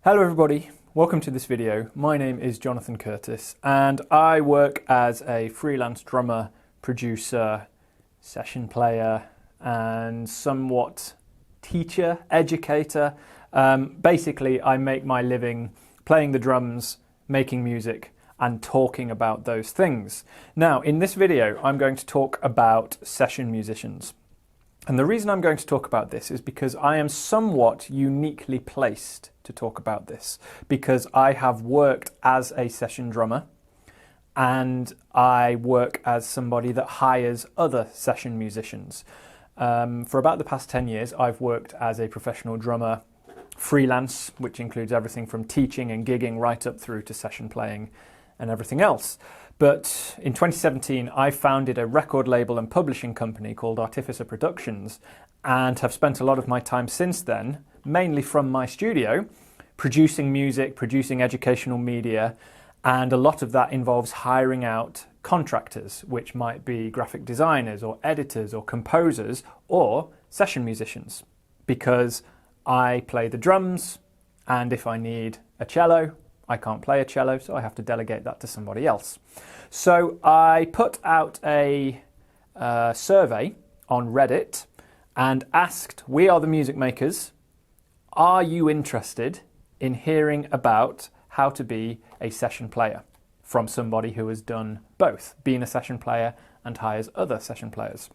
Hello everybody, welcome to this video. My name is Jonathan Curtis and I work as a freelance drummer, producer, session player and somewhat teacher, educator. Basically I make my living playing the drums, making music and talking about those things. Now in this video I'm going to talk about session musicians. And the reason I'm going to talk about this is because I am somewhat uniquely placed to talk about this, because I have worked as a session drummer and I work as somebody that hires other session musicians. For about the past 10 years I've worked as a professional drummer, freelance, which includes everything from teaching and gigging right up through to session playing and everything else. But in 2017, I founded a record label and publishing company called Artificer Productions and have spent a lot of my time since then, mainly from my studio, producing music, producing educational media, and a lot of that involves hiring out contractors, which might be graphic designers or editors or composers or session musicians, because I play the drums, and if I need a cello, I can't play a cello, so I have to delegate that to somebody else. So I put out a survey on Reddit and asked, we are the music makers, are you interested in hearing about how to be a session player from somebody who has done both, being a session player and hires other session players?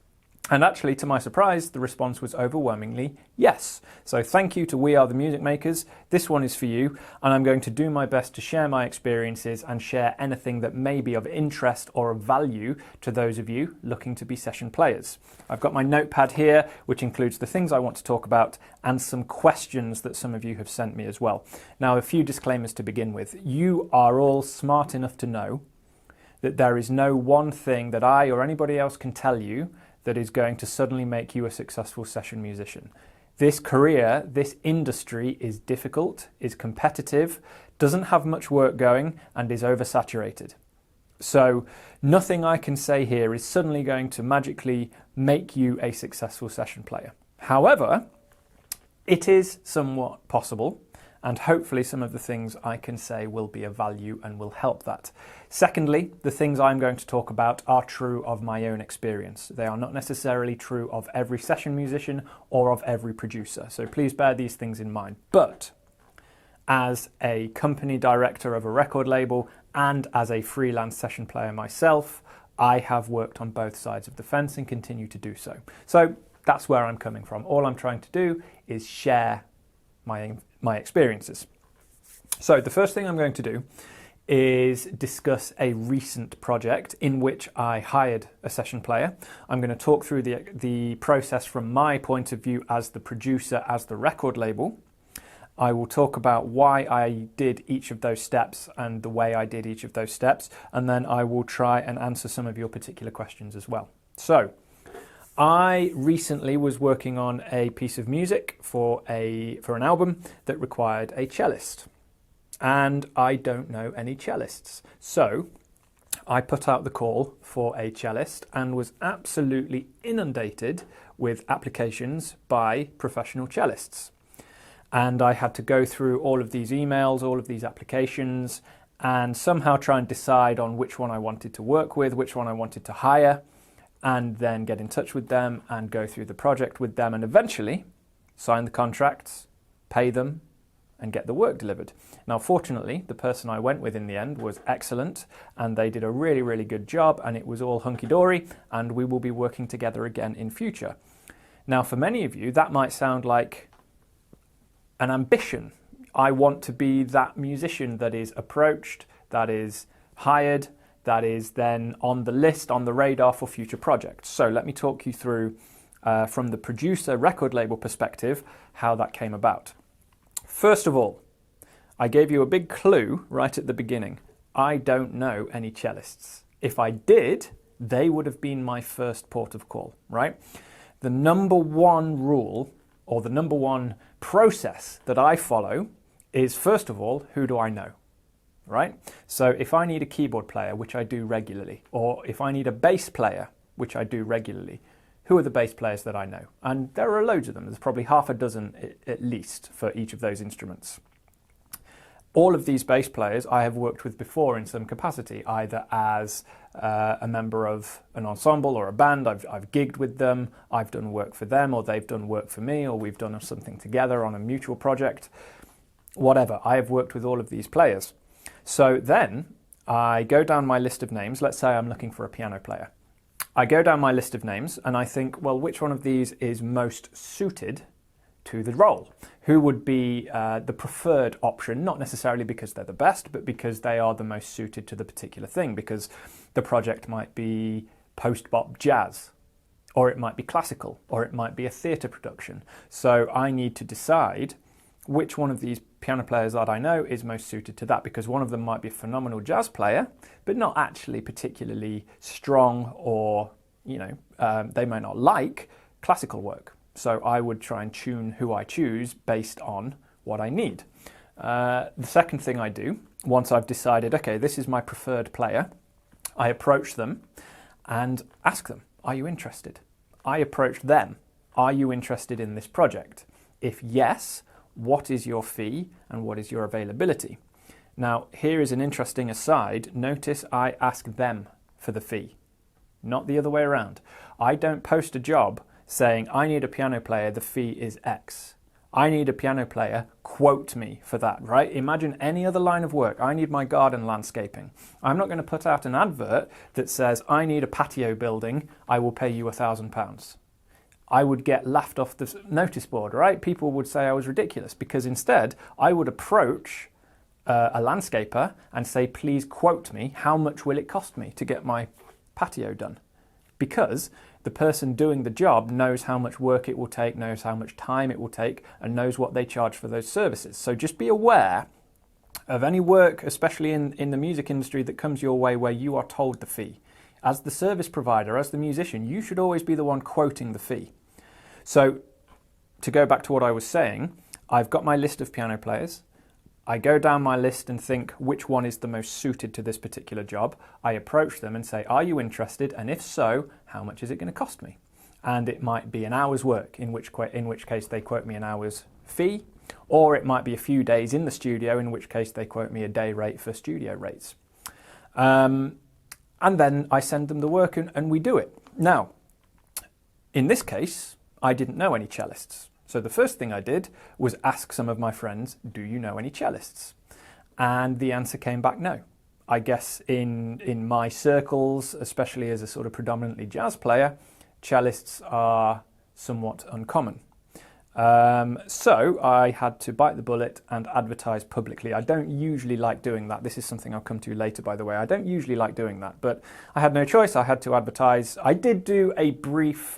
And actually, to my surprise, the response was overwhelmingly yes. So thank you to We Are the Music Makers. This one is for you, and I'm going to do my best to share my experiences and share anything that may be of interest or of value to those of you looking to be session players. I've got my notepad here, which includes the things I want to talk about and some questions that some of you have sent me as well. Now, a few disclaimers to begin with. You are all smart enough to know that there is no one thing that I or anybody else can tell you that is going to suddenly make you a successful session musician. This career, this industry is difficult, is competitive, doesn't have much work going, and is oversaturated. So nothing I can say here is suddenly going to magically make you a successful session player. However, it is somewhat possible, and hopefully some of the things I can say will be of value and will help that. Secondly, the things I'm going to talk about are true of my own experience. They are not necessarily true of every session musician or of every producer, so please bear these things in mind. But as a company director of a record label and as a freelance session player myself, I have worked on both sides of the fence and continue to do so. So that's where I'm coming from. All I'm trying to do is share my experiences. So the first thing I'm going to do is discuss a recent project in which I hired a session player. I'm going to talk through the process from my point of view as the producer, as the record label. I will talk about why I did each of those steps and the way I did each of those steps, and then I will try and answer some of your particular questions as well. So I recently was working on a piece of music for an album that required a cellist, and I don't know any cellists. So I put out the call for a cellist and was absolutely inundated with applications by professional cellists. And I had to go through all of these emails, all of these applications, and somehow try and decide on which one I wanted to work with, which one I wanted to hire, and then get in touch with them and go through the project with them and eventually sign the contracts, pay them, and get the work delivered. Now, fortunately, the person I went with in the end was excellent and they did a really, really good job and it was all hunky-dory and we will be working together again in future. Now, for many of you, that might sound like an ambition. I want to be that musician that is approached, that is hired, that is then on the list, on the radar for future projects. So let me talk you through, from the producer record label perspective, how that came about. First of all, I gave you a big clue right at the beginning. I don't know any cellists. If I did, they would have been my first port of call, right? The number one rule or the number one process that I follow is, first of all, who do I know? Right? So if I need a keyboard player, which I do regularly, or if I need a bass player, which I do regularly, who are the bass players that I know? And there are loads of them. There's probably half a dozen at least for each of those instruments. All of these bass players I have worked with before in some capacity, either as a member of an ensemble or a band. I've gigged with them, I've done work for them, or they've done work for me, or we've done something together on a mutual project. Whatever, I have worked with all of these players. So then I go down my list of names. Let's say I'm looking for a piano player. I go down my list of names and I think, well, which one of these is most suited to the role? Who would be the preferred option, not necessarily because they're the best, but because they are the most suited to the particular thing, because the project might be post-bop jazz, or it might be classical, or it might be a theatre production. So I need to decide which one of these piano players that I know is most suited to that, because one of them might be a phenomenal jazz player, but not actually particularly strong, or, you know, they may not like classical work. So I would try and tune who I choose based on what I need. The second thing I do, once I've decided, okay, this is my preferred player, I approach them and ask them, are you interested? I approach them, are you interested in this project? If yes, what is your fee and what is your availability? Now, here is an interesting aside. Notice I ask them for the fee, not the other way around. I don't post a job saying, I need a piano player, the fee is X. I need a piano player, quote me for that, right? Imagine any other line of work. I need my garden landscaping. I'm not going to put out an advert that says, I need a patio building, I will pay you £1,000. I would get laughed off the notice board, right? People would say I was ridiculous, because instead I would approach a landscaper and say, please quote me, how much will it cost me to get my patio done? Because the person doing the job knows how much work it will take, knows how much time it will take, and knows what they charge for those services. So just be aware of any work, especially in the music industry, that comes your way where you are told the fee. As the service provider, as the musician, you should always be the one quoting the fee. So to go back to what I was saying, I've got my list of piano players. I go down my list and think which one is the most suited to this particular job. I approach them and say, are you interested? And if so, how much is it going to cost me? And it might be an hour's work, in which case they quote me an hour's fee, or it might be a few days in the studio, in which case they quote me a day rate for studio rates. And then I send them the work and we do it. Now, in this case, I didn't know any cellists. So the first thing I did was ask some of my friends, do you know any cellists? And the answer came back no. I guess in my circles, especially as a sort of predominantly jazz player, cellists are somewhat uncommon. So I had to bite the bullet and advertise publicly. I don't usually like doing that. This is something I'll come to later, by the way. I don't usually like doing that, but I had no choice. I had to advertise. I did do a brief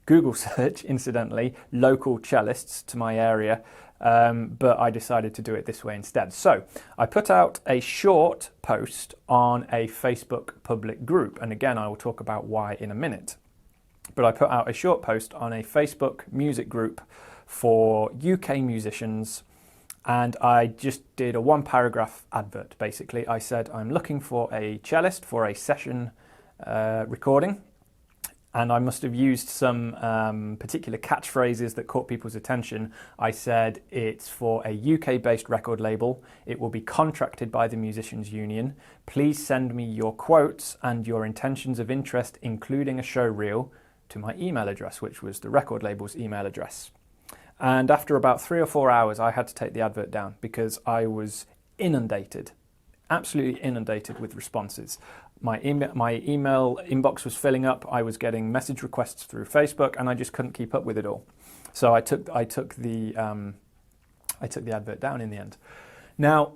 Google search, incidentally, local cellists to my area, but I decided to do it this way instead. So I put out a short post on a Facebook public group, and again I will talk about why in a minute. But I put out a short post on a Facebook music group for UK musicians, and I just did a one-paragraph advert, basically. I said, I'm looking for a cellist for a session recording. And I must have used some particular catchphrases that caught people's attention. I said it's for a UK-based record label. It will be contracted by the Musicians Union. Please send me your quotes and your intentions of interest, including a show reel, to my email address, which was the record label's email address. And after about 3 or 4 hours, I had to take the advert down because I was inundated, absolutely inundated with responses. My email inbox was filling up. I was getting message requests through Facebook, and I just couldn't keep up with it all. So I took the advert down in the end. Now,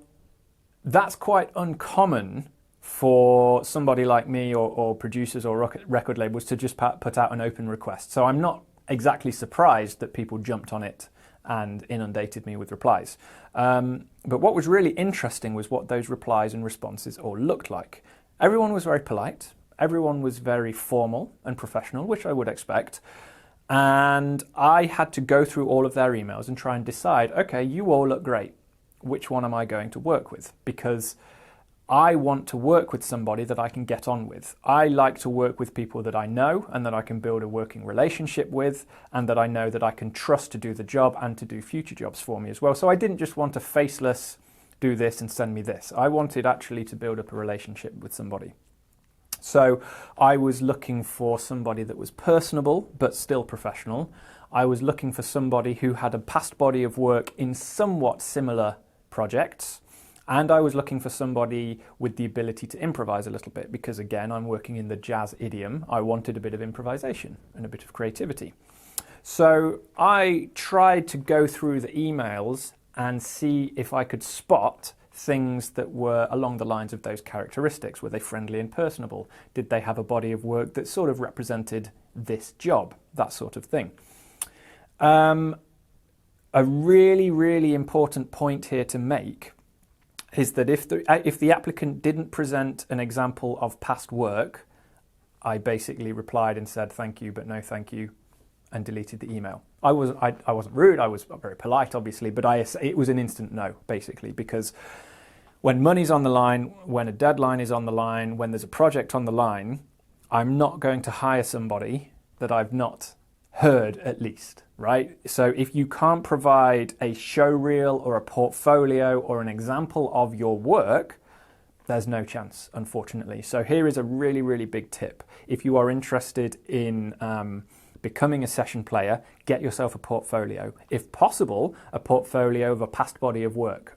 that's quite uncommon for somebody like me or producers or record labels to just put out an open request. So I'm not exactly surprised that people jumped on it and inundated me with replies. But what was really interesting was what those replies and responses all looked like. Everyone was very polite, everyone was very formal and professional, which I would expect, and I had to go through all of their emails and try and decide, okay, you all look great, which one am I going to work with? Because I want to work with somebody that I can get on with. I like to work with people that I know and that I can build a working relationship with, and that I know that I can trust to do the job and to do future jobs for me as well. So I didn't just want a faceless do this and send me this. I wanted actually to build up a relationship with somebody. So I was looking for somebody that was personable but still professional. I was looking for somebody who had a past body of work in somewhat similar projects. And I was looking for somebody with the ability to improvise a little bit because, again, I'm working in the jazz idiom. I wanted a bit of improvisation and a bit of creativity. So I tried to go through the emails and see if I could spot things that were along the lines of those characteristics. Were they friendly and personable? Did they have a body of work that sort of represented this job? That sort of thing. A really, really important point here to make is that if the applicant didn't present an example of past work, I basically replied and said thank you, but no thank you, and deleted the email. I wasn't rude, I was very polite, obviously, but it was an instant no, basically, because when money's on the line, when a deadline is on the line, when there's a project on the line, I'm not going to hire somebody that I've not heard at least, right? So if you can't provide a show reel or a portfolio or an example of your work, there's no chance, unfortunately. So here is a really, really big tip. If you are interested in becoming a session player, get yourself a portfolio. If possible, a portfolio of a past body of work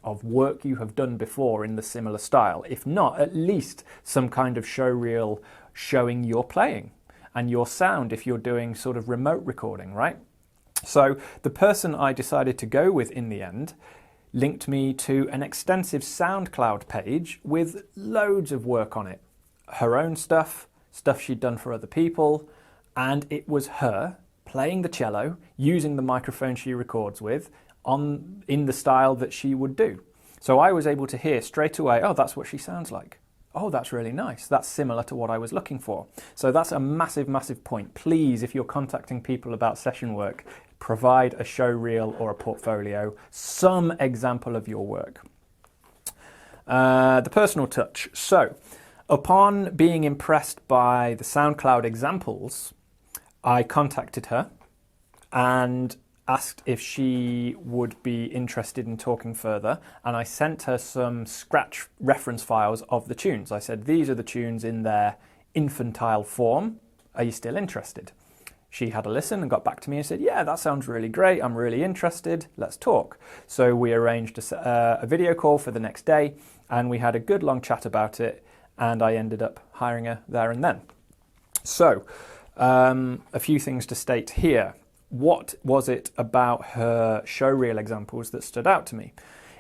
you have done before in the similar style. If not, at least some kind of show reel showing your playing and your sound if you're doing sort of remote recording, right? So the person I decided to go with in the end linked me to an extensive SoundCloud page with loads of work on it. Her own stuff she'd done for other people, and it was her playing the cello, using the microphone she records with, in the style that she would do. So I was able to hear straight away, oh, that's what she sounds like. Oh, that's really nice. That's similar to what I was looking for. So that's a massive, massive point. Please, if you're contacting people about session work, provide a show reel or a portfolio, some example of your work. The personal touch. So upon being impressed by the SoundCloud examples, I contacted her and asked if she would be interested in talking further, and I sent her some scratch reference files of the tunes. I said, these are the tunes in their infantile form. Are you still interested? She had a listen and got back to me and said, yeah, that sounds really great. I'm really interested. Let's talk. So we arranged a video call for the next day, and we had a good long chat about it, and I ended up hiring her there and then. So a few things to state here. What was it about her showreel examples that stood out to me?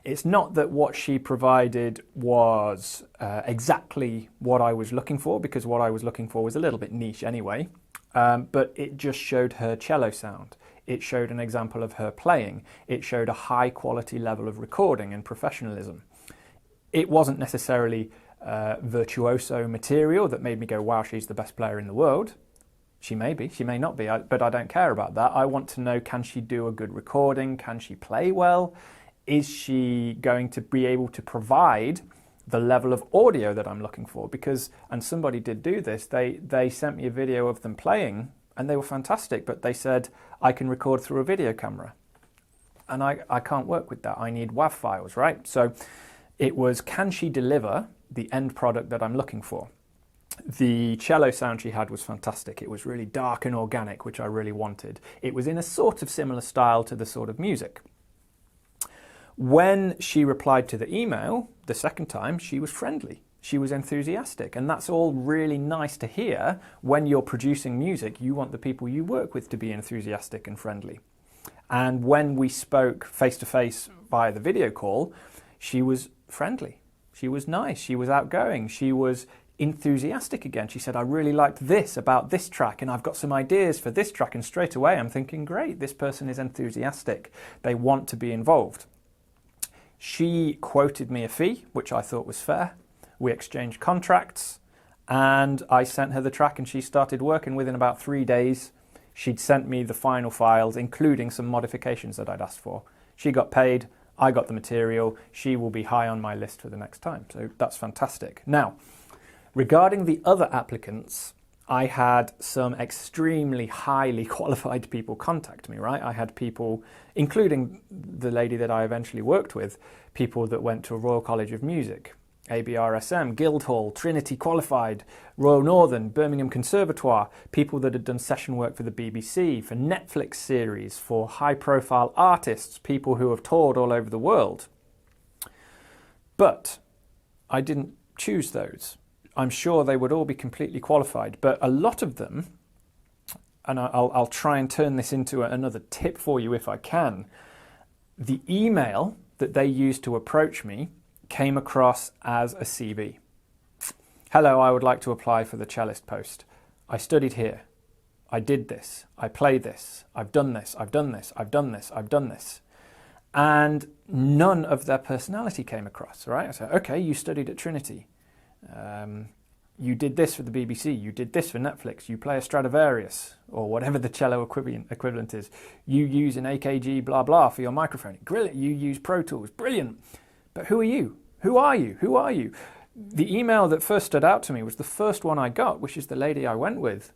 It's not that what she provided was exactly what I was looking for, because what I was looking for was a little bit niche anyway, but it just showed her cello sound. It showed an example of her playing. It showed a high quality level of recording and professionalism. It wasn't necessarily virtuoso material that made me go, wow, she's the best player in the world. She may be, she may not be, but I don't care about that. I want to know, can she do a good recording? Can she play well? Is she going to be able to provide the level of audio that I'm looking for? Because, and somebody did do this, they sent me a video of them playing and they were fantastic, but they said, I can record through a video camera. And I can't work with that. I need WAV files, right? So it was, can she deliver the end product that I'm looking for? The cello sound she had was fantastic. It was really dark and organic, which I really wanted. It was in a sort of similar style to the sort of music. When she replied to the email the second time, she was friendly. She was enthusiastic. And that's all really nice to hear. When you're producing music, you want the people you work with to be enthusiastic and friendly. And when we spoke face-to-face via the video call, she was friendly. She was nice. She was outgoing. She was enthusiastic again. She said, I really liked this about this track, and I've got some ideas for this track. And straight away I'm thinking, great, this person is enthusiastic. They want to be involved. She quoted me a fee, which I thought was fair. We exchanged contracts, and I sent her the track, and she started working. Within about 3 days, she'd sent me the final files, including some modifications that I'd asked for. She got paid, I got the material. She will be high on my list for the next time. So that's fantastic. Now, regarding the other applicants, I had some extremely highly qualified people contact me, right? I had people, including the lady that I eventually worked with, people that went to Royal College of Music, ABRSM, Guildhall, Trinity qualified, Royal Northern, Birmingham Conservatoire, people that had done session work for the BBC, for Netflix series, for high-profile artists, people who have toured all over the world. But I didn't choose those. I'm sure they would all be completely qualified, but a lot of them, and I'll try and turn this into another tip for you if I can, the email that they used to approach me came across as a CV. Hello, I would like to apply for the cellist post. I studied here. I did this. I play this. I've done this. I've done this. I've done this. I've done this. And none of their personality came across, right? I said, okay, you studied at Trinity. You did this for the BBC. You did this for Netflix. You play a Stradivarius or whatever the cello equivalent is. You use an AKG blah blah for your microphone. Brilliant. You use Pro Tools. Brilliant. But who are you? Who are you? Who are you? The email that first stood out to me was the first one I got, which is the lady I went with.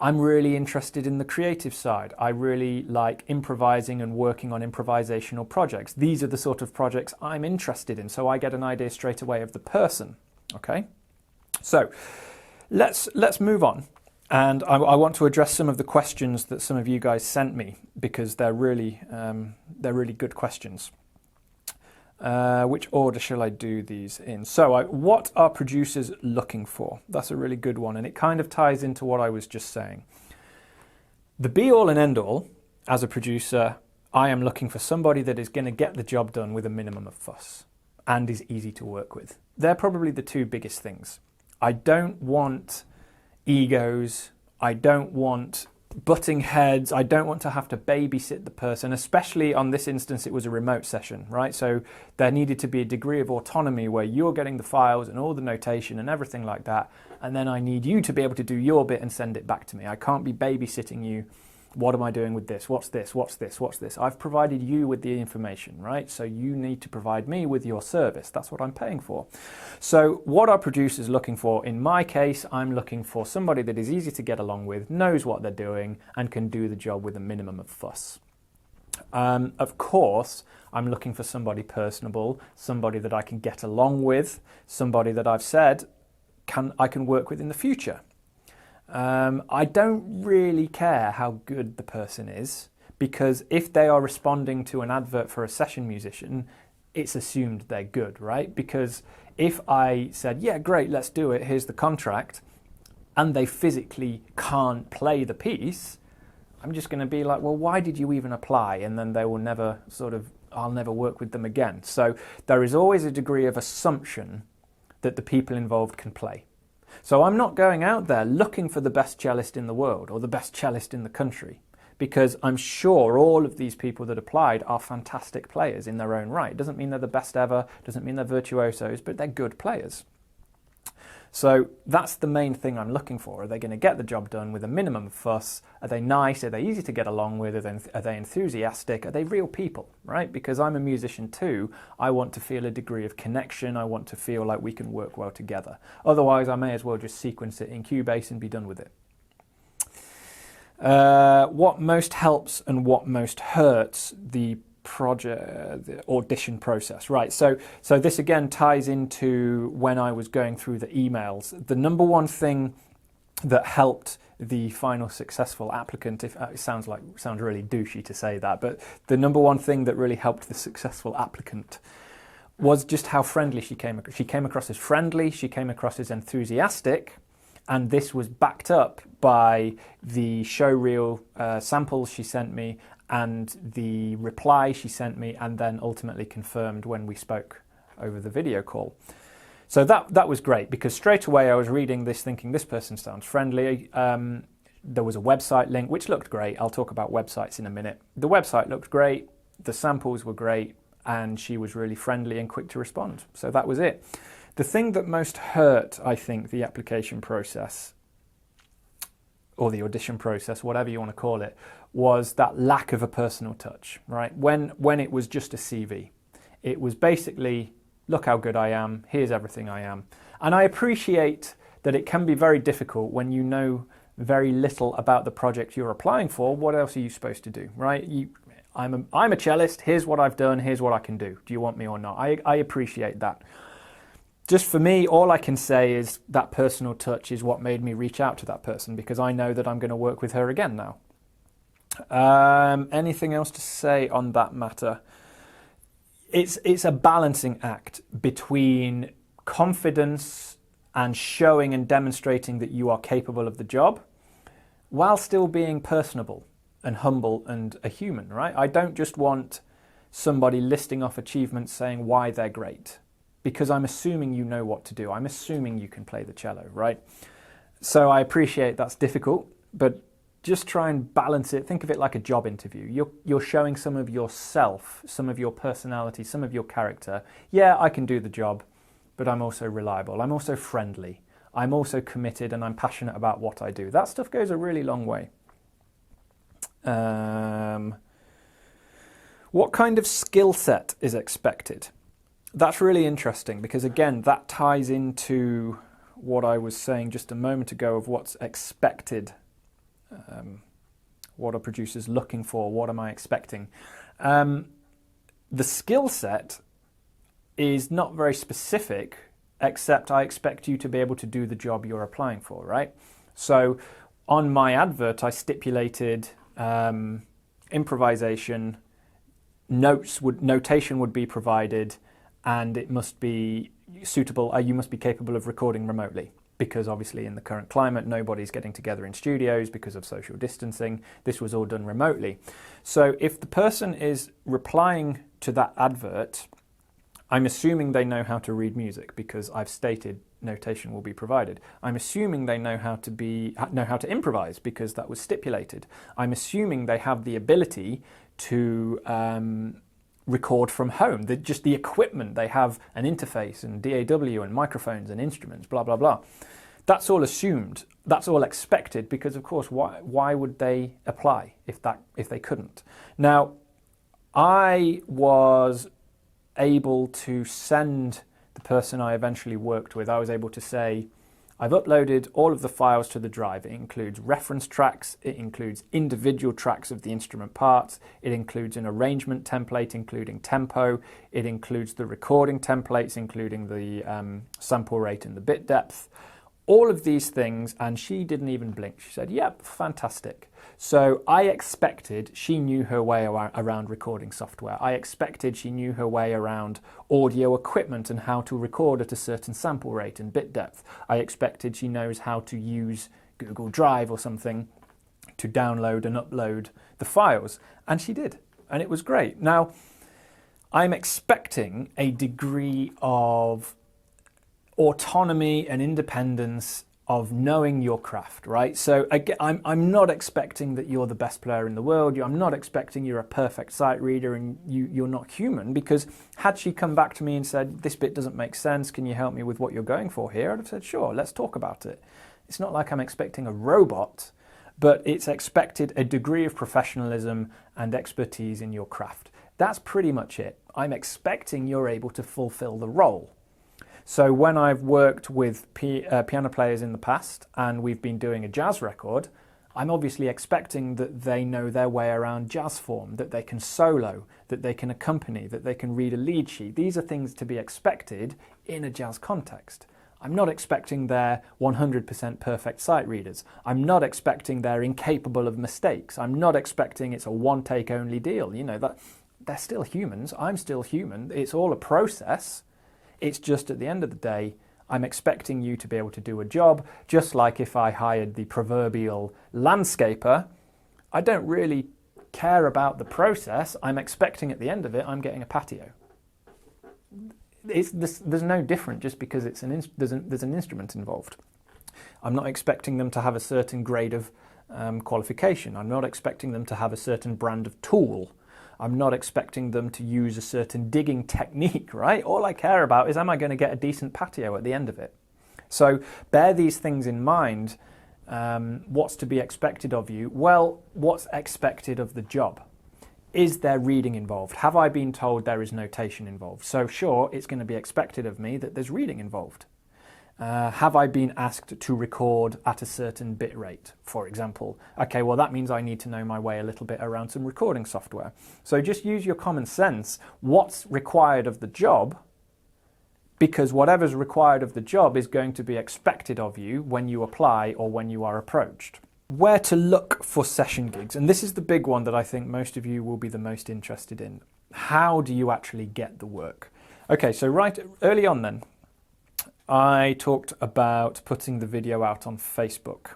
I'm really interested in the creative side. I really like improvising and working on improvisational projects. These are the sort of projects I'm interested in, so I get an idea straight away of the person. Okay? So let's move on. And I want to address some of the questions that some of you guys sent me because they're really good questions. Which order shall I do these in? So what are producers looking for? That's a really good one, and it kind of ties into what I was just saying. The be-all and end-all, as a producer, I am looking for somebody that is going to get the job done with a minimum of fuss and is easy to work with. They're probably the two biggest things. I don't want egos. I don't want butting heads. I don't want to have to babysit the person, especially on this instance it was a remote session, right? So there needed to be a degree of autonomy where you're getting the files and all the notation and everything like that, and then I need you to be able to do your bit and send it back to me. I can't be babysitting you. What am I doing with this? What's this? What's this? What's this? I've provided you with the information, right? So you need to provide me with your service. That's what I'm paying for. So what are producers looking for? In my case, I'm looking for somebody that is easy to get along with, knows what they're doing, and can do the job with a minimum of fuss. Of course, I'm looking for somebody personable, somebody that I can get along with, somebody that I've said I can work with in the future. I don't really care how good the person is, because if they are responding to an advert for a session musician, it's assumed they're good, right? Because if I said, yeah, great, let's do it, here's the contract, and they physically can't play the piece, I'm just going to be like, well, why did you even apply? And then they will never I'll never work with them again. So there is always a degree of assumption that the people involved can play. So I'm not going out there looking for the best cellist in the world or the best cellist in the country, because I'm sure all of these people that applied are fantastic players in their own right. It doesn't mean they're the best ever, doesn't mean they're virtuosos, but they're good players. So that's the main thing I'm looking for. Are they going to get the job done with a minimum of fuss? Are they nice? Are they easy to get along with? Are they enthusiastic? Are they real people, right? Because I'm a musician too. I want to feel a degree of connection. I want to feel like we can work well together. Otherwise, I may as well just sequence it in Cubase and be done with it. What most helps and what most hurts the audition process, right? So this again ties into when I was going through the emails. The number one thing that helped the final successful applicant, if it sounds really douchey to say that, but the number one thing that really helped the successful applicant was just how friendly she came. She came across as friendly, she came across as enthusiastic, and this was backed up by the showreel samples she sent me and the reply she sent me, and then ultimately confirmed when we spoke over the video call. So that was great, because straight away I was reading this thinking, this person sounds friendly. There was a website link, which looked great. I'll talk about websites in a minute. The website looked great, the samples were great, and she was really friendly and quick to respond. So that was it. The thing that most hurt, I think, the application process, or the audition process, whatever you want to call it, was that lack of a personal touch, right? When it was just a CV. It was basically, look how good I am, here's everything I am. And I appreciate that it can be very difficult when you know very little about the project you're applying for. What else are you supposed to do, right? I'm a cellist, here's what I've done, here's what I can do. Do you want me or not? I appreciate that. Just for me, all I can say is that personal touch is what made me reach out to that person, because I know that I'm going to work with her again now. Anything else to say on that matter? It's a balancing act between confidence and showing and demonstrating that you are capable of the job, while still being personable and humble and a human, right? I don't just want somebody listing off achievements saying why they're great, because I'm assuming you know what to do. I'm assuming you can play the cello, right? So I appreciate that's difficult, but just try and balance it. Think of it like a job interview. You're showing some of yourself, some of your personality, some of your character. Yeah, I can do the job, but I'm also reliable. I'm also friendly. I'm also committed, and I'm passionate about what I do. That stuff goes a really long way. What kind of skill set is expected? That's really interesting, because again, that ties into what I was saying just a moment ago of what's expected. What are producers looking for? What am I expecting? The skill set is not very specific, except I expect you to be able to do the job you're applying for, right? So on my advert, I stipulated improvisation, notation would be provided, and it must be suitable. You must be capable of recording remotely, because obviously in the current climate, nobody's getting together in studios because of social distancing. This was all done remotely. So if the person is replying to that advert, I'm assuming they know how to read music, because I've stated notation will be provided. I'm assuming they know how to improvise, because that was stipulated. I'm assuming they have the ability to record from home, just the equipment. They have an interface and DAW and microphones and instruments, blah, blah, blah. That's all assumed. That's all expected, because of course, why would they apply if they couldn't? Now, I was able to send the person I eventually worked with, I was able to say, I've uploaded all of the files to the drive. It includes reference tracks, it includes individual tracks of the instrument parts, it includes an arrangement template including tempo, it includes the recording templates including the sample rate and the bit depth. All of these things, and she didn't even blink. She said, yep, fantastic. So I expected she knew her way around recording software. I expected she knew her way around audio equipment and how to record at a certain sample rate and bit depth. I expected she knows how to use Google Drive or something to download and upload the files. And she did, and it was great. Now, I'm expecting a degree of autonomy and independence of knowing your craft, right? So again, I'm not expecting that you're the best player in the world. I'm not expecting you're a perfect sight reader and you're not human, because had she come back to me and said, this bit doesn't make sense, can you help me with what you're going for here? I'd have said, sure, let's talk about it. It's not like I'm expecting a robot, but it's expected a degree of professionalism and expertise in your craft. That's pretty much it. I'm expecting you're able to fulfill the role. So when I've worked with piano players in the past and we've been doing a jazz record, I'm obviously expecting that they know their way around jazz form, that they can solo, that they can accompany, that they can read a lead sheet. These are things to be expected in a jazz context. I'm not expecting they're 100% perfect sight readers. I'm not expecting they're incapable of mistakes. I'm not expecting it's a one-take only deal. You know, that they're still humans. I'm still human. It's all a process. It's just at the end of the day, I'm expecting you to be able to do a job, just like if I hired the proverbial landscaper. I don't really care about the process. I'm expecting at the end of it, I'm getting a patio. There's no different just because there's an instrument involved. I'm not expecting them to have a certain grade of qualification. I'm not expecting them to have a certain brand of tool. I'm not expecting them to use a certain digging technique, right? All I care about is, am I going to get a decent patio at the end of it? So bear these things in mind. What's to be expected of you? Well, what's expected of the job? Is there reading involved? Have I been told there is notation involved? So sure, it's going to be expected of me that there's reading involved. Have I been asked to record at a certain bit rate, for example? Okay, well that means I need to know my way a little bit around some recording software. So just use your common sense. What's required of the job? Because whatever's required of the job is going to be expected of you when you apply or when you are approached. Where to look for session gigs, and this is the big one that I think most of you will be the most interested in. How do you actually get the work? Okay, so right early on then, I talked about putting the video out on Facebook.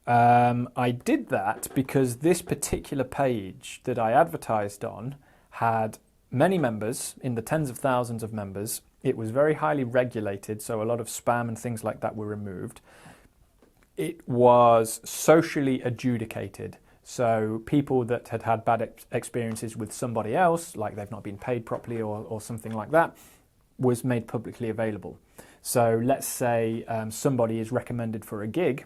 I did that because this particular page that I advertised on had many members, in the tens of thousands of members. It was very highly regulated, so a lot of spam and things like that were removed. It was socially adjudicated, so people that had had bad experiences with somebody else, like they've not been paid properly or something like that, was made publicly available. So let's say somebody is recommended for a gig.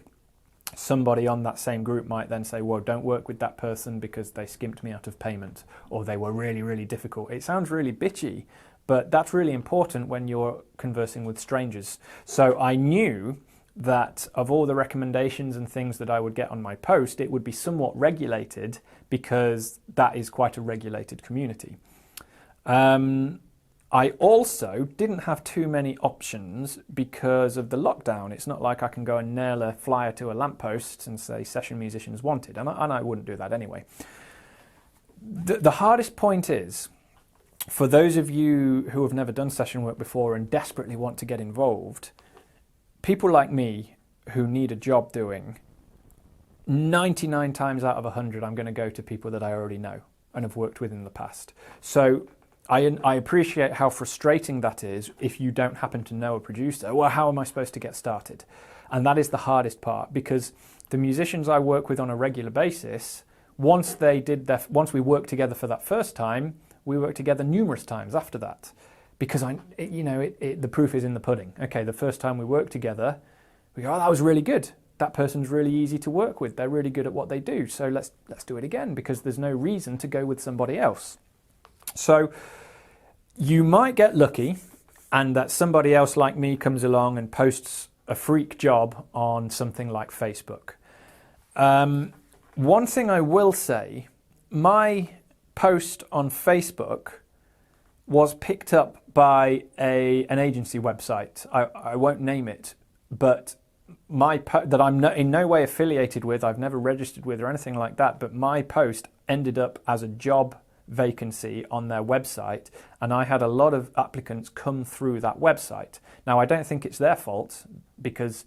Somebody on that same group might then say, well, don't work with that person because they skimped me out of payment, or they were really, really difficult. It sounds really bitchy, but that's really important when you're conversing with strangers. So I knew that of all the recommendations and things that I would get on my post, it would be somewhat regulated because that is quite a regulated community. I also didn't have too many options because of the lockdown. It's not like I can go and nail a flyer to a lamppost and say session musicians wanted, and I wouldn't do that anyway. The hardest point is, for those of you who have never done session work before and desperately want to get involved, people like me who need a job doing, 99 times out of 100 I'm going to go to people that I already know and have worked with in the past. So I appreciate how frustrating that is if you don't happen to know a producer. Well, how am I supposed to get started? And that is the hardest part, because the musicians I work with on a regular basis, once we work together for that first time, we work together numerous times after that. Because the proof is in the pudding. Okay, the first time we work together, we go, oh, that was really good. That person's really easy to work with. They're really good at what they do. So let's do it again, because there's no reason to go with somebody else. So you might get lucky and that somebody else like me comes along and posts a freak job on something like Facebook. One thing I will say, my post on Facebook was picked up by an agency website. I won't name it, but that I'm in no way affiliated with, I've never registered with or anything like that, but my post ended up as a job vacancy on their website, and I had a lot of applicants come through that website. Now, I don't think it's their fault, because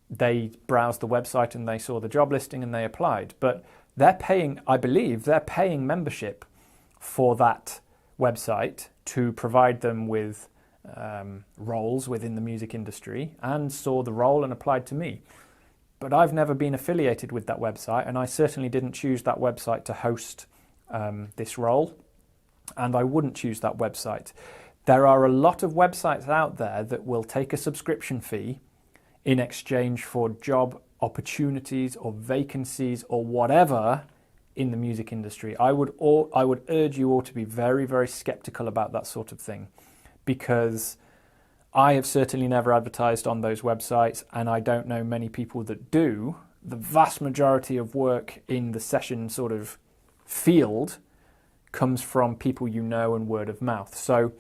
they browsed the website and they saw the job listing and they applied, but they're paying, I believe, they're paying membership for that website to provide them with roles within the music industry, and saw the role and applied to me. But I've never been affiliated with that website, and I certainly didn't choose that website to host this role, and I wouldn't choose that website. There are a lot of websites out there that will take a subscription fee in exchange for job opportunities or vacancies or whatever in the music industry. I would urge you all to be very, very skeptical about that sort of thing, because I have certainly never advertised on those websites, and I don't know many people that do. The vast majority of work in the session sort of field comes from people you know and word of mouth. So,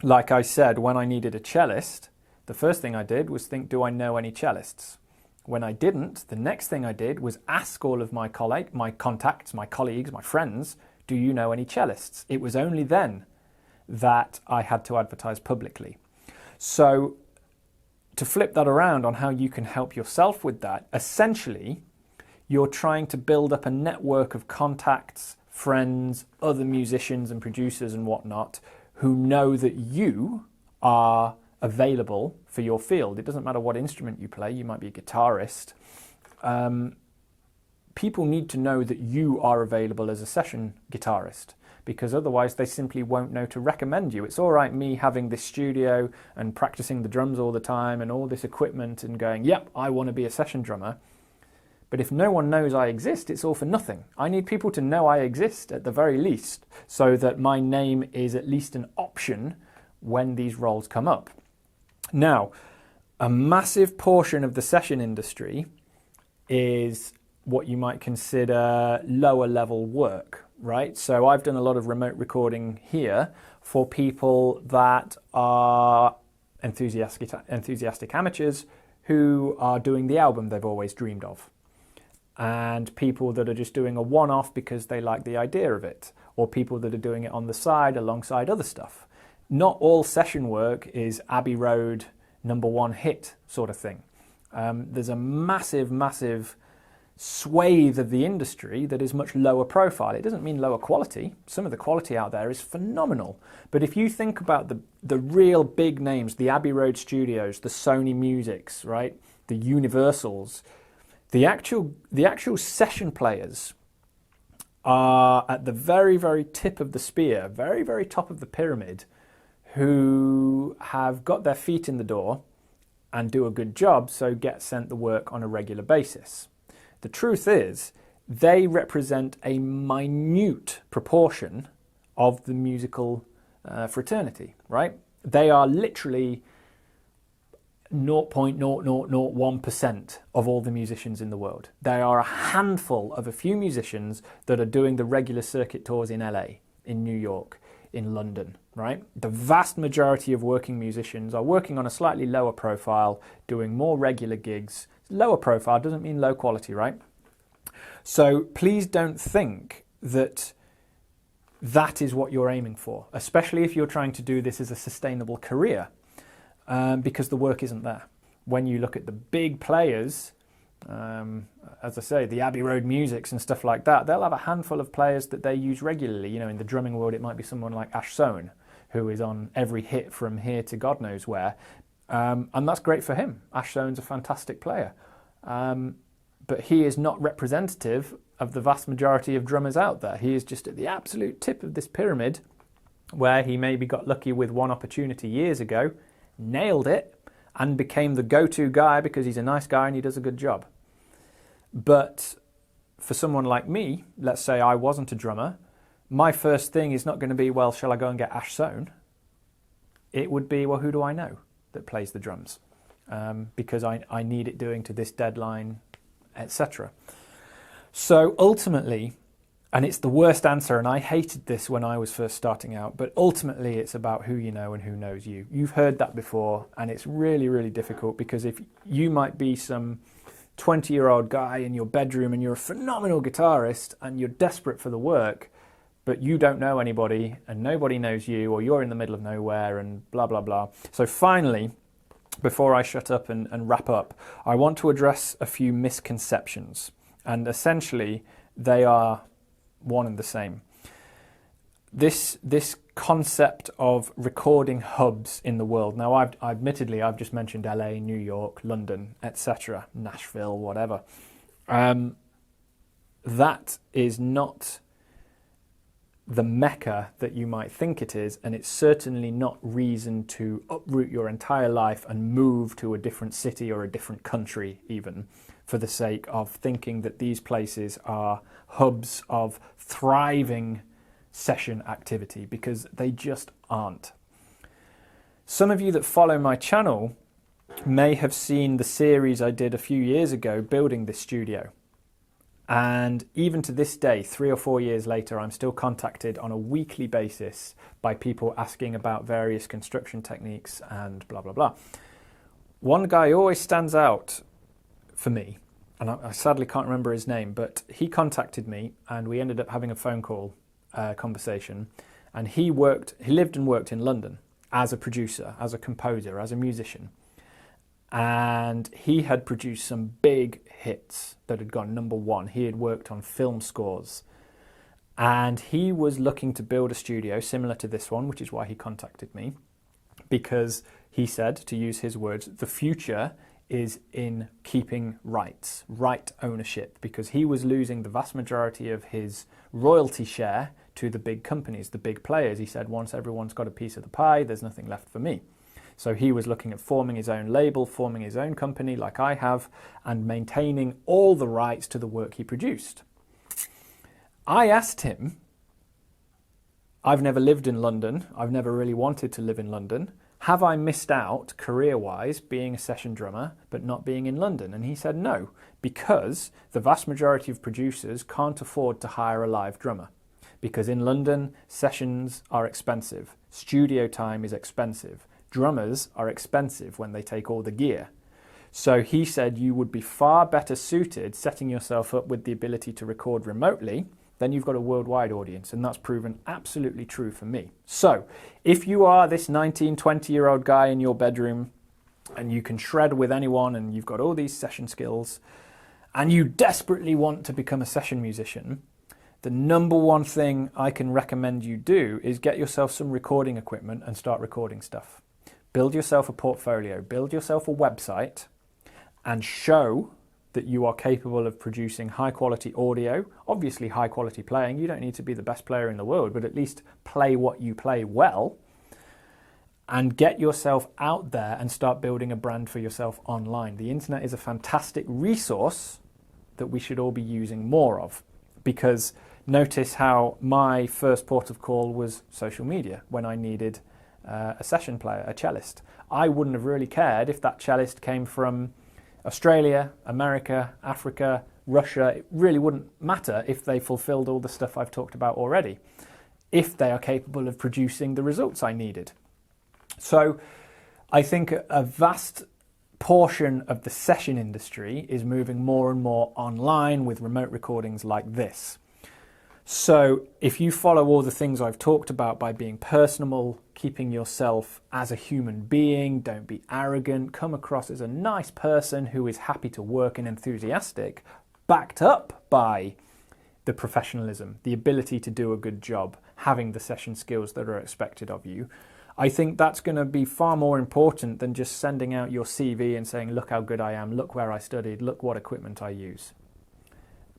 like I said, when I needed a cellist, the first thing I did was think, do I know any cellists? When I didn't, the next thing I did was ask all of my contacts, my colleagues, my friends, do you know any cellists? It was only then that I had to advertise publicly. So to flip that around on how you can help yourself with that, essentially, you're trying to build up a network of contacts, friends, other musicians and producers and whatnot who know that you are available for your field. It doesn't matter what instrument you play. You might be a guitarist. People need to know that you are available as a session guitarist, because otherwise they simply won't know to recommend you. It's all right me having this studio and practicing the drums all the time and all this equipment and going, yep, I want to be a session drummer. But if no one knows I exist, it's all for nothing. I need people to know I exist at the very least, so that my name is at least an option when these roles come up. Now, A massive portion of the session industry is what you might consider lower level work, right? So I've done a lot of remote recording here for people that are enthusiastic amateurs who are doing the album they've always dreamed of, and people that are just doing a one-off because they like the idea of it, or people that are doing it on the side alongside other stuff. Not all session work is Abbey Road #1 hit sort of thing. There's a massive swathe of the industry that is much lower profile. It doesn't mean lower quality. Some of the quality out there is phenomenal. But if you think about the real big names, the Abbey Road Studios, the Sony Musics, right, the Universals, the actual session players are at the very tip of the spear, very top of the pyramid, who have got their feet in the door and do a good job, so get sent the work on a regular basis. The truth is, they represent a minute proportion of the musical fraternity, right? They are literally 0.0001% of all the musicians in the world. They are a handful of a few musicians that are doing the regular circuit tours in LA, in New York, in London, right? The vast majority of working musicians are working on a slightly lower profile, doing more regular gigs. Lower profile doesn't mean low quality, right? So please don't think that that is what you're aiming for, especially if you're trying to do this as a sustainable career, because the work isn't there. When you look at the big players, as I say, the Abbey Road Musics and stuff like that, they'll have a handful of players that they use regularly. You know, in the drumming world, it might be someone like Ash Sohn, who is on every hit from here to God knows where. And that's great for him. Ash Sohn's a fantastic player. But he is not representative of the vast majority of drummers out there. He is just at the absolute tip of this pyramid, where he maybe got lucky with one opportunity years ago, nailed it, and became the go-to guy because he's a nice guy and he does a good job. But for someone like me, let's say I wasn't a drummer, my first thing is not going to be, well, shall I go and get Ash Sohn? It would be, well, who do I know that plays the drums? Because I need it doing to this deadline, etc. So ultimately, and it's the worst answer, and I hated this when I was first starting out, but ultimately it's about who you know and who knows you. You've heard that before, and it's really difficult, because if you might be some 20-year-old guy in your bedroom and you're a phenomenal guitarist and you're desperate for the work, but you don't know anybody and nobody knows you, or you're in the middle of nowhere and blah, blah, blah. So finally, before I shut up and wrap up, I want to address a few misconceptions. And essentially, they are one and the same. This concept of recording hubs in the world. Now, admittedly, I've just mentioned LA, New York, London, etc., Nashville, whatever. That is not the mecca that you might think it is, and it's certainly not reason to uproot your entire life and move to a different city or a different country even, for the sake of thinking that these places are hubs of thriving session activity, because they just aren't. Some of you that follow my channel may have seen the series I did a few years ago building this studio. And even to this day, 3 or 4 years later, I'm still contacted on a weekly basis by people asking about various construction techniques and blah, blah, blah. One guy always stands out for me, and I sadly can't remember his name, but he contacted me and we ended up having a phone call conversation. And he lived and worked in London as a producer, as a composer, as a musician. And he had produced some big hits that had gone #1. He had worked on film scores. And he was looking to build a studio similar to this one, which is why he contacted me. Because he said, to use his words, the future is in keeping rights, right ownership. Because he was losing the vast majority of his royalty share to the big companies, the big players. He said, once everyone's got a piece of the pie, there's nothing left for me. So he was looking at forming his own label, forming his own company like I have, and maintaining all the rights to the work he produced. I asked him, I've never lived in London, I've never really wanted to live in London, have I missed out career-wise being a session drummer but not being in London? And he said no, because the vast majority of producers can't afford to hire a live drummer. Because in London, sessions are expensive, studio time is expensive, drummers are expensive when they take all the gear. So he said you would be far better suited setting yourself up with the ability to record remotely. Then you've got a worldwide audience, and that's proven absolutely true for me. So if you are this 19, 20-year-old guy in your bedroom and you can shred with anyone and you've got all these session skills and you desperately want to become a session musician, the number one thing I can recommend you do is get yourself some recording equipment and start recording stuff. Build yourself a portfolio, build yourself a website, and show that you are capable of producing high quality audio, obviously high quality playing. You don't need to be the best player in the world, but at least play what you play well, and get yourself out there and start building a brand for yourself online. The internet is a fantastic resource that we should all be using more of, because notice how my first port of call was social media when I needed a session player, a cellist. I wouldn't have really cared if that cellist came from Australia, America, Africa, Russia. It really wouldn't matter if they fulfilled all the stuff I've talked about already, if they are capable of producing the results I needed. So I think a vast portion of the session industry is moving more and more online with remote recordings like this. So if you follow all the things I've talked about by being personable, keeping yourself as a human being, don't be arrogant, come across as a nice person who is happy to work and enthusiastic, backed up by the professionalism, the ability to do a good job, having the session skills that are expected of you, I think that's going to be far more important than just sending out your CV and saying, look how good I am, look where I studied, look what equipment I use.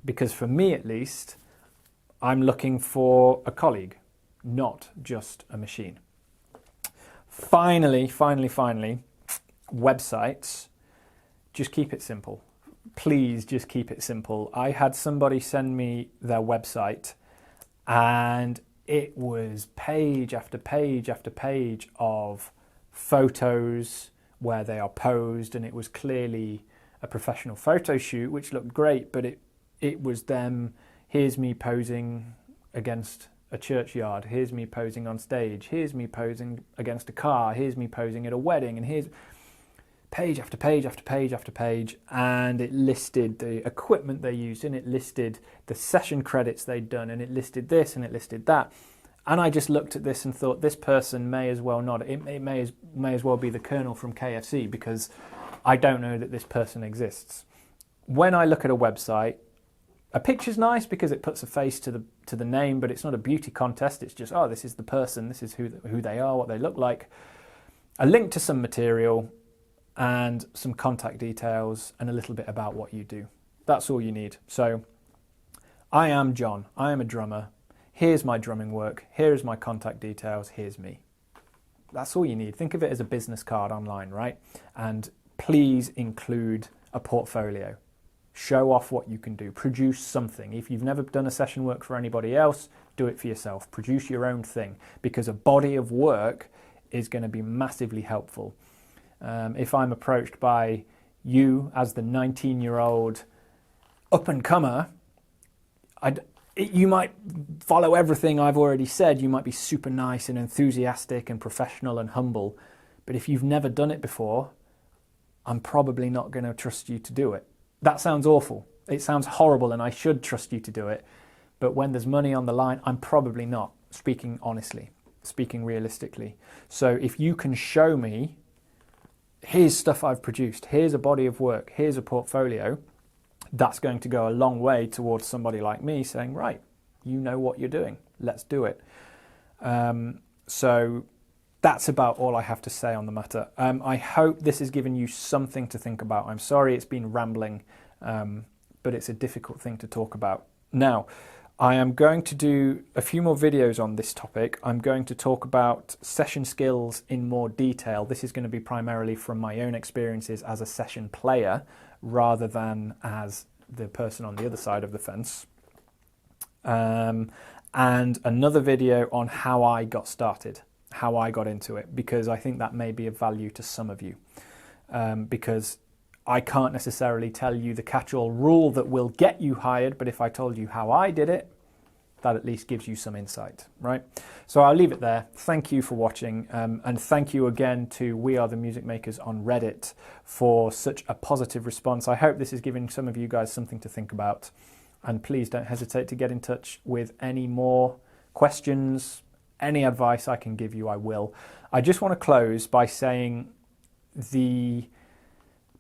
Because for me at least, I'm looking for a colleague, not just a machine. Finally, websites, just keep it simple. Please just keep it simple. I had somebody send me their website and it was page after page after page of photos where they are posed, and it was clearly a professional photo shoot, which looked great, but it was them. Here's me posing against a churchyard. Here's me posing on stage. Here's me posing against a car. Here's me posing at a wedding. And here's page after page after page after page. And it listed the equipment they used, and it listed the session credits they'd done, and it listed this and it listed that. And I just looked at this and thought, this person may as well not. It may as well be the Colonel from KFC, because I don't know that this person exists. When I look at a website, a picture's nice because it puts a face to the name, but it's not a beauty contest. It's just, oh, this is the person, this is who they are, what they look like. A link to some material and some contact details and a little bit about what you do. That's all you need. So I am John. I am a drummer. Here's my drumming work. Here is my contact details. Here's me. That's all you need. Think of it as a business card online, right? And please include a portfolio. Show off what you can do. Produce something. If you've never done a session work for anybody else, do it for yourself. Produce your own thing, because a body of work is going to be massively helpful. If I'm approached by you as the 19-year-old up-and-comer, you might follow everything I've already said. You might be super nice and enthusiastic and professional and humble. But if you've never done it before, I'm probably not going to trust you to do it. That sounds awful. It sounds horrible, and I should trust you to do it. But when there's money on the line, I'm probably not, speaking honestly, speaking realistically. So if you can show me, here's stuff I've produced, here's a body of work, here's a portfolio, that's going to go a long way towards somebody like me saying, right, you know what you're doing, let's do it. So that's about all I have to say on the matter. I hope this has given you something to think about. I'm sorry it's been rambling, but it's a difficult thing to talk about. Now, I am going to do a few more videos on this topic. I'm going to talk about session skills in more detail. This is going to be primarily from my own experiences as a session player rather than as the person on the other side of the fence. And another video on how I got started. how I got into it, because I think that may be of value to some of you. Because I can't necessarily tell you the catch-all rule that will get you hired, but if I told you how I did it, that at least gives you some insight, right? So I'll leave it there. Thank you for watching, and thank you again to We Are the Music Makers on Reddit for such a positive response. I hope this is giving some of you guys something to think about, and please don't hesitate to get in touch with any more questions, any advice I can give you, I will. I just want to close by saying the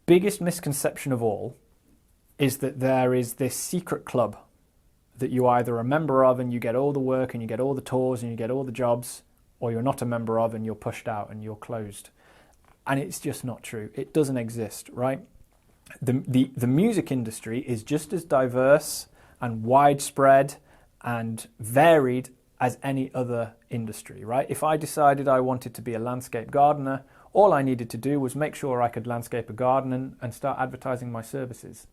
biggest misconception of all is that there is this secret club that you either a member of and you get all the work and you get all the tours and you get all the jobs, or you're not a member of and you're pushed out and you're closed. And it's just not true. It doesn't exist, right? The music industry is just as diverse and widespread and varied as any other industry, right? If I decided I wanted to be a landscape gardener, all I needed to do was make sure I could landscape a garden and start advertising my services.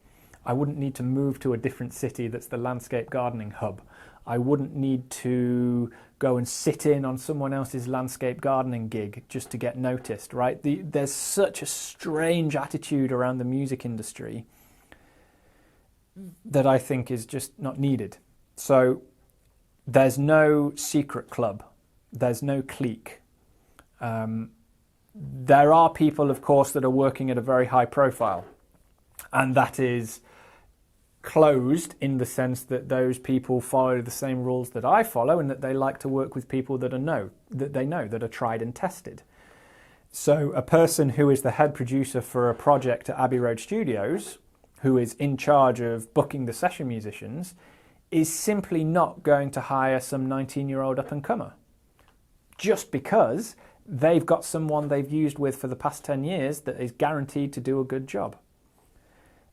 I wouldn't need to move to a different city that's the landscape gardening hub. I wouldn't need to go and sit in on someone else's landscape gardening gig just to get noticed, right? There's such a strange attitude around the music industry that I think is just not needed. So there's no secret club. There's no clique. There are people, of course, that are working at a very high profile, and that is closed in the sense that those people follow the same rules that I follow, and that they like to work with people that that are tried and tested. So a person who is the head producer for a project at Abbey Road Studios, who is in charge of booking the session musicians, is simply not going to hire some 19-year-old up-and-comer just because they've got someone they've used with for the past 10 years that is guaranteed to do a good job.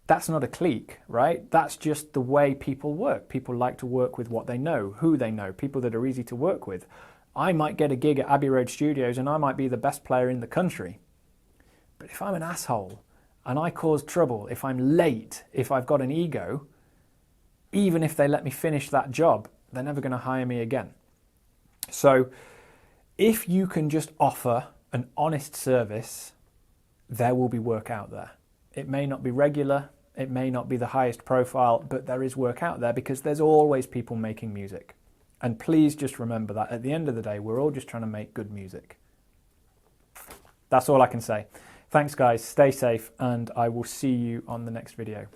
That's not a clique, right? That's just the way people work. People like to work with what they know, who they know, people that are easy to work with. I might get a gig at Abbey Road Studios and I might be the best player in the country. But if I'm an asshole and I cause trouble, if I'm late, if I've got an ego, even if they let me finish that job, they're never going to hire me again. So if you can just offer an honest service, there will be work out there. It may not be regular, it may not be the highest profile, but there is work out there because there's always people making music. And please just remember that at the end of the day, we're all just trying to make good music. That's all I can say. Thanks guys, stay safe, and I will see you on the next video.